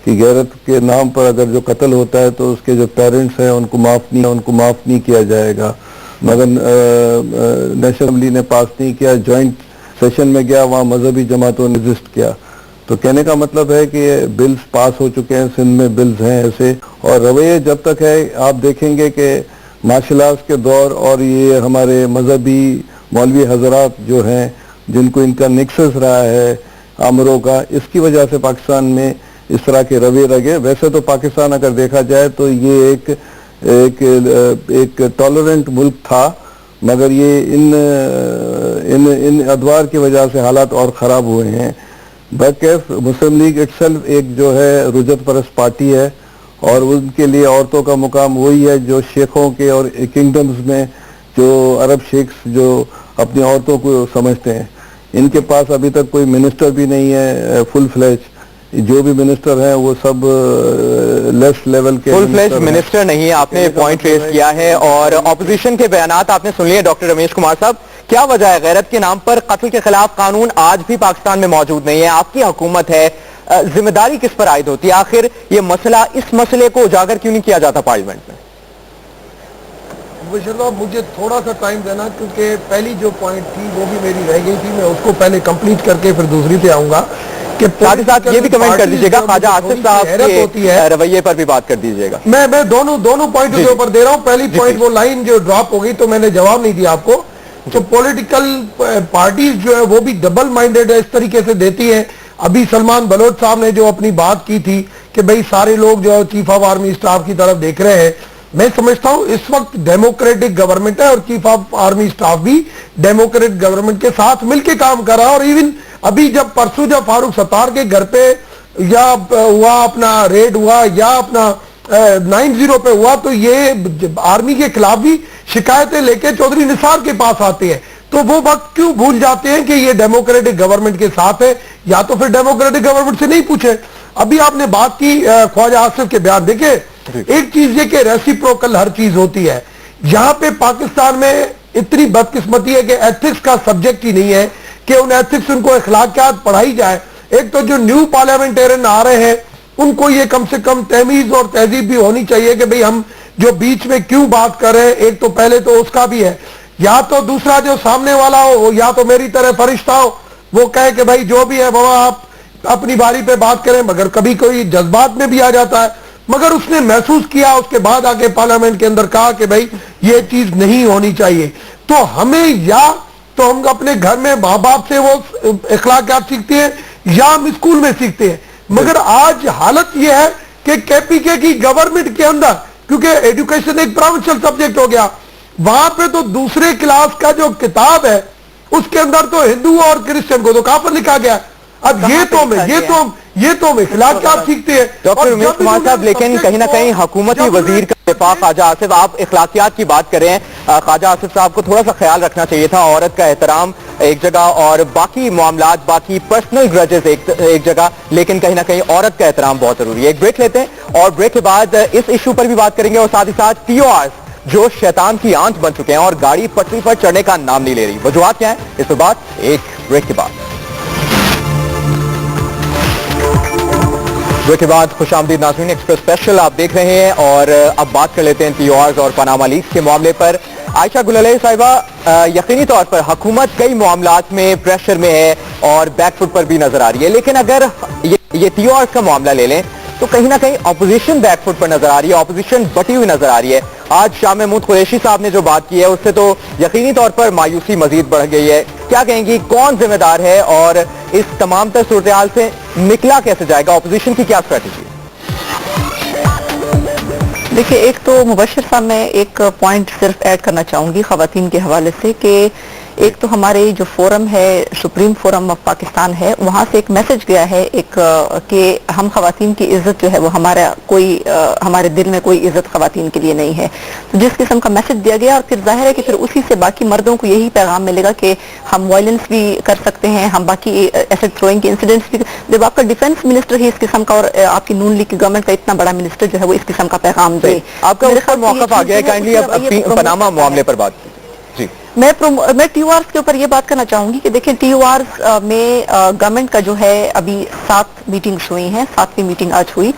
कि गैरत के नाम पर अगर जो कत्ल होता है तो उसके जो पेरेंट्स हैं उनको माफ़ नहीं किया जाएगा, मगर नेशनल असेंबली ने पास नहीं किया। जॉइंट सेशन में गया, वहाँ मजहबी जमातों ने रजिस्ट किया। तो कहने का मतलब है कि बिल्स पास हो चुके हैं, सिंध में बिल्स हैं ऐसे, और रवैये जब तक है आप देखेंगे कि मार्शल आर्ट्स के दौर और ये हमारे मजहबी मौलवी हजरात जो हैं जिनको इनका निक्सस रहा है आमरों का, इसकी वजह से पाकिस्तान में इस तरह के रवैये लगे। वैसे तो पाकिस्तान अगर देखा जाए तो ये एक टॉलरेंट मुल्क था, मगर ये इन अदवार की वजह से हालात और ख़राब हुए हैं। बहरकैफ मुस्लिम लीग इटसेल्फ एक जो है रुजत परस्त पार्टी है और उनके लिए औरतों का मुकाम वही है जो शेखों के और किंगडम्स में जो अरब शेख्स जो अपनी औरतों को समझते हैं। इनके पास अभी तक कोई मिनिस्टर भी नहीं है फुल फ्लैश, जो भी मिनिस्टर हैं वो सब लेफ्ट लेवल के फुल फ्लैश मिनिस्टर नहीं है। आपने पॉइंट रेज किया है और ऑपोजिशन के बयानात आपने सुन लिए डॉक्टर रमेश कुमार साहब, क्या वजह है गैरत के नाम पर कत्ल के खिलाफ कानून आज भी पाकिस्तान में मौजूद नहीं है? आपकी हुकूमत है, जिम्मेदारी किस पर आयद होती है? आखिर ये मसला, इस मसले को उजागर क्यों नहीं किया जाता पार्लियामेंट में? मुझे थोड़ा सा टाइम देना, क्योंकि पहली जो पॉइंट थी वो भी मेरी रह गई थी, मैं उसको पहले कंप्लीट करके फिर दूसरी पे आऊंगा। कि साथ ही साथ ये भी कमेंट कर दीजिएगा, ख्वाजा आसिफ साहब के रवैये पर भी बात कर दीजिएगा। मैं दोनों पॉइंट के ऊपर दे रहा हूँ। पहली पॉइंट वो लाइन जो ड्रॉप हो गई तो मैंने जवाब नहीं दिया आपको। तो पॉलिटिकल पार्टीज जो है वो भी डबल माइंडेड है, इस तरीके से देती है। अभी सलमान बलोच साहब ने जो अपनी बात की थी कि भाई सारे लोग जो चीफ ऑफ आर्मी स्टाफ की तरफ देख रहे हैं, मैं समझता हूं इस वक्त डेमोक्रेटिक गवर्नमेंट है और चीफ ऑफ आर्मी स्टाफ भी डेमोक्रेटिक गवर्नमेंट के साथ मिलकर काम कर रहा है। और इवन अभी जब परसों जब फारूक सत्तार के घर पे या हुआ अपना रेड हुआ या अपना 90 पे हुआ, तो ये आर्मी के खिलाफ भी शिकायतें लेके चौधरी निसार के पास आते हैं। तो वो वक्त क्यों भूल जाते हैं कि ये डेमोक्रेटिक गवर्नमेंट के साथ है, या तो फिर डेमोक्रेटिक गवर्नमेंट से नहीं पूछे। अभी आपने बात की ख्वाजा आसिफ के बयान, देखिए एक चीज ये कि रेसिप्रोकल हर चीज होती है। यहां पे पाकिस्तान में इतनी बदकिस्मती है कि एथिक्स का सब्जेक्ट ही नहीं है कि उन एथिक्स उनको अखलाकियात पढ़ाई जाए। एक तो जो न्यू पार्लियामेंटेरियन आ रहे हैं उनको ये कम से कम तमीज और तहजीब भी होनी चाहिए कि भाई हम जो बीच में क्यों बात कर रहे हैं, एक तो पहले तो उसका भी है, या तो दूसरा जो सामने वाला हो वो या तो मेरी तरह फरिश्ता हो, वो कहे कि भाई जो भी है बाबा आप अपनी बारी पे बात करें, मगर कभी कोई जज्बात में भी आ जाता है, मगर उसने महसूस किया, उसके बाद आके पार्लियामेंट के अंदर कहा कि भाई ये चीज नहीं होनी चाहिए। तो हमें या तो हम अपने घर में माँ बाप से वो अखलाकियात सीखते हैं या हम स्कूल में सीखते हैं, मगर आज हालत ये है कि केपीके की गवर्नमेंट के अंदर, क्योंकि एजुकेशन एक प्रोविंशियल सब्जेक्ट हो गया, वहां पे तो दूसरे क्लास का जो किताब है उसके अंदर तो हिंदू और क्रिश्चियन को तो कहां पर लिखा गया। अब ये तो इखलाकियात सीखते हैं। डॉक्टर उमेश कुमार साहब, लेकिन कहीं ना कहीं हुकूमती वजीर का दिफा ख्वाजा आसिफ, आप इखलाकियात की बात कर रहे हैं, ख्वाजा आसिफ साहब को थोड़ा सा ख्याल रखना चाहिए था, औरत का एहतराम एक जगह और बाकी मामलात, बाकी पर्सनल ग्रजेस एक जगह, लेकिन कहीं ना कहीं औरत का एहतराम बहुत जरूरी है। एक ब्रेक लेते हैं और ब्रेक के बाद इस इशू पर भी बात करेंगे और साथ ही साथ TORs जो शैतान की आंच बन चुके हैं और गाड़ी पटरी पर चढ़ने का नाम नहीं ले रही, वजूहात क्या है, इस पर बात एक ब्रेक के बाद। ब्रेक के बाद खुशामदीद नाज़रीन, एक्सप्रेस स्पेशल आप देख रहे हैं और अब बात कर लेते हैं TORs और पनामा लीक्स के मामले पर। आयशा गुल अलैह साहिबा, यकीनी तौर पर हुकूमत कई मामलात में प्रेशर में है और बैकफुट पर भी नजर आ रही है, लेकिन अगर ये TORs का मामला ले लें तो कहीं ना कहीं अपोजिशन बैकफुट पर नजर आ रही है, अपोजिशन बटी हुई नजर आ रही है। आज शाह महमूद कुरैशी साहब ने जो बात की है उससे तो यकीनी तौर पर मायूसी मजीद बढ़ गई है। क्या कहेंगी, कौन जिम्मेदार है और इस तमाम तर सूरत-ए-हाल से निकला कैसे जाएगा, अपोजिशन की क्या स्ट्रेटेजी है? देखिए, एक तो मुबश्शिर साहब, मैं एक पॉइंट सिर्फ ऐड करना चाहूंगी खवातीन के हवाले से कि एक तो हमारे जो फोरम है, सुप्रीम फोरम ऑफ पाकिस्तान है, वहां से एक मैसेज गया है एक कि हम खवातीन की इज्जत जो है वो हमारे दिल में कोई इज्जत खवातीन के लिए नहीं है। तो जिस किस्म का मैसेज दिया गया और फिर जाहिर है कि फिर उसी से बाकी मर्दों को यही पैगाम मिलेगा कि हम वायलेंस भी कर सकते हैं, हम बाकी एसेट थ्रोइंग के इंसिडेंट्स भी। जब आपका डिफेंस मिनिस्टर ही इस किस्म का और आपकी नून लीग की गवर्नमेंट का इतना बड़ा मिनिस्टर जो है वो इस किस्म का पैगाम दे, आपका उस पर मौक़िफ़ आ गया है, काइंडली अब पनामा मामले पर बात कीजिए। जी, मैं TORs के ऊपर ये बात करना चाहूंगी कि देखिए TORs में गवर्नमेंट का जो है अभी 7 मीटिंग्स हुई हैं, 7वीं मीटिंग आज हुई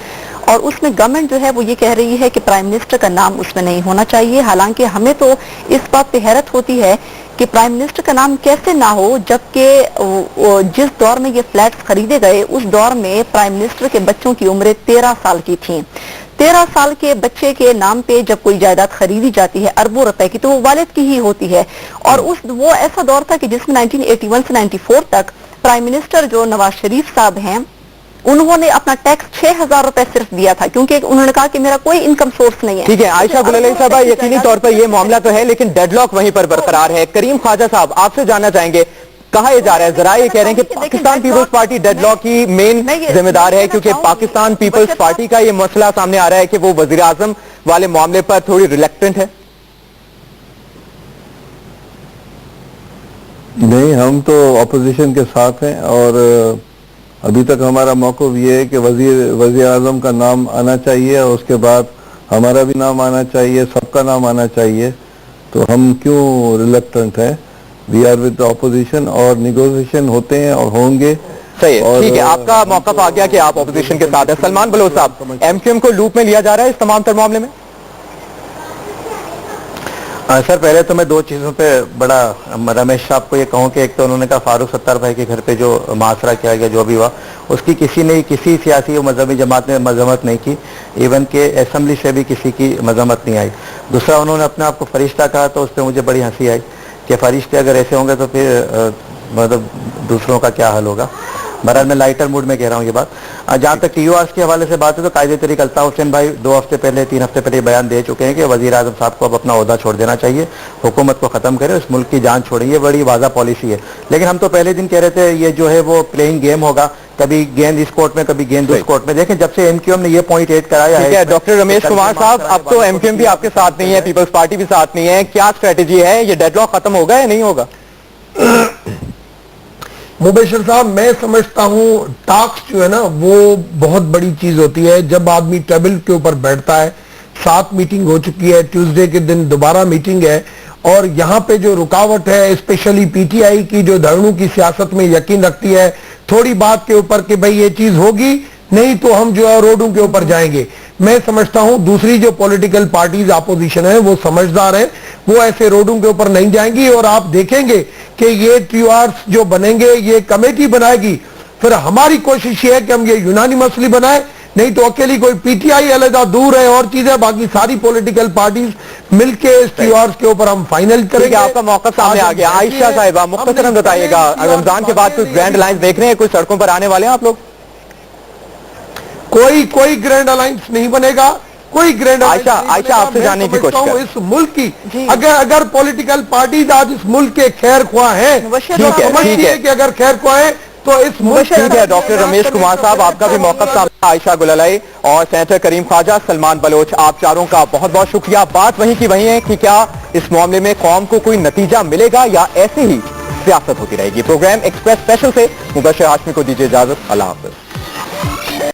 और उसमें गवर्नमेंट जो है वो ये कह रही है कि प्राइम मिनिस्टर का नाम उसमें नहीं होना चाहिए। हालांकि हमें तो इस बात पे हैरत होती है कि प्राइम मिनिस्टर का नाम कैसे ना हो, जबकि जिस दौर में ये फ्लैट्स खरीदे गए उस दौर में प्राइम मिनिस्टर के बच्चों की उम्र 13 साल की थी। 13 साल के बच्चे के नाम पे जब कोई जायदाद खरीदी जाती है अरबों रुपए की, तो वो वालिद की ही होती है। और वो ऐसा दौर था कि जिसमें 1981 से 94 तक प्राइम मिनिस्टर जो नवाज शरीफ साहब हैं उन्होंने अपना टैक्स 6,000 रुपए सिर्फ दिया था, क्योंकि उन्होंने कहा कि मेरा कोई इनकम सोर्स नहीं है। ठीक है आयशा गुल अलैह साहबा, यकीनी तौर पर यह मामला तो है, लेकिन डेडलॉक वहीं पर बरकरार है। करीम ख्वाजा साहब, आपसे जानना चाहेंगे, कहा यह जा रहा है, जरा ये कह रहे हैं कि पाकिस्तान पीपल्स पार्टी डेडलॉक की मेन जिम्मेदार है, क्योंकि पाकिस्तान पीपल्स पार्टी का ये मसला सामने आ रहा है कि वो वजीर आजम वाले मामले पर थोड़ी रिलेक्टेंट है। नहीं, हम तो अपोजिशन के साथ हैं और अभी तक हमारा मौक़िफ़ ये है कि वज़ीर आज़म का नाम आना चाहिए और उसके बाद हमारा भी नाम आना चाहिए, सबका नाम आना चाहिए। तो हम क्यों रिलेक्टेंट हैं? We are with the opposition और निगोशिएशन होते हैं और होंगे। सही है, ठीक है, आपका मौक़िफ़ आ गया कि आप ऑपोजिशन के साथ हैं। सलमान बलोच साहब, MQM को लूप में लिया जा रहा है इस तमाम तर मामले में? सर, पहले तो मैं दो चीज़ों पे बड़ा रमेश साहब को ये कहूँ कि एक तो उन्होंने कहा फारूक सत्तार भाई के घर पे जो मुआसरा किया गया, जो भी हुआ, उसकी किसी सियासी और मजहबी जमात ने मजम्मत नहीं की, इवन के असेंबली से भी किसी की मजम्मत नहीं आई। दूसरा, उन्होंने अपने आप को फरिश्ता कहा, तो उस पर मुझे बड़ी हंसी आई कि फरिश्ते अगर ऐसे होंगे तो फिर मतलब दूसरों का क्या हाल होगा। बहरहाल मैं लाइटर मूड में कह रहा हूँ ये बात। जहाँ तक TORs के हवाले से बात है तो कायदे तरीके अल्ताफ हुसैन भाई 2 हफ्ते पहले 3 हफ्ते पहले बयान दे चुके हैं कि वज़ीर आज़म साहब को अब अपना ओहदा छोड़ देना चाहिए, हुकूमत को ख़त्म करें, इस मुल्क की जान छोड़ें। ये बड़ी वाज़ा पॉलिसी है। लेकिन हम तो पहले दिन कह रहे थे ये जो है वो प्लेइंग गेम होगा, कभी गेंद इस कोर्ट में, कभी गेंद उस कोर्ट में। देखें, जब से MQM ने ये पॉइंट ऐड कराया है। डॉक्टर रमेश कुमार साहब, अब तो MQM भी आपके साथ नहीं है, पीपल्स पार्टी भी साथ नहीं है, क्या स्ट्रेटेजी है? ये डेडलॉक खत्म होगा या नहीं होगा? मुबश्शिर साहब, मैं समझता हूँ टास्क जो है ना वो बहुत बड़ी चीज होती है। जब आदमी टेबल के ऊपर बैठता है, 7 मीटिंग हो चुकी है, ट्यूसडे के दिन दोबारा मीटिंग है और यहाँ पे जो रुकावट है, स्पेशली PTI की जो धरणों की सियासत में यकीन रखती है, थोड़ी बात के ऊपर कि भाई ये चीज होगी, नहीं तो हम जो है रोडों के ऊपर जाएंगे। मैं समझता हूं दूसरी जो पॉलिटिकल पार्टीज अपोजिशन है वो समझदार है, वो ऐसे रोडों के ऊपर नहीं जाएंगी। और आप देखेंगे कि ये TORs जो बनेंगे, ये कमेटी बनाएगी, फिर हमारी कोशिश ये है कि हम ये यूनानिमसली बनाए, नहीं तो अकेली कोई PTI अलग दूर है और चीजें, बाकी सारी पॉलिटिकल पार्टीज मिलके इस TORs के ऊपर हम फाइनल करेंगे। आपका मौका सामने आ गया। आयशा साहिबा मुख्तसरन बताइएगा, रमजान के बाद कोई ग्रैंड अलायंस देख रहे हैं, कोई सड़कों पर आने वाले हैं आप लोग? कोई ग्रैंड अलायंस नहीं बनेगा, कोई ग्रैंड आयशा आपसे जानने की कोशिश कर। इस मुल्क की अगर पॉलिटिकल पार्टीज आज इस मुल्क के खैर ख्वाह हैं, जो समझती है कि अगर खैर ख्वाह है तो इस मुल्क ठीक है। डॉक्टर रमेश कुमार साहब, आपका भी मौका सामने, आयशा गुललाई और सेनेटर करीम ख्वाजा, सलमान बलोच, आप चारों का बहुत बहुत शुक्रिया। बात वहीं की वहीं है कि क्या इस मामले में कौम को कोई नतीजा मिलेगा या ऐसे ही सियासत होती रहेगी। प्रोग्राम एक्सप्रेस स्पेशल से मुबशर हाशमी को दीजिए इजाजत। अल्लाह हाफिज।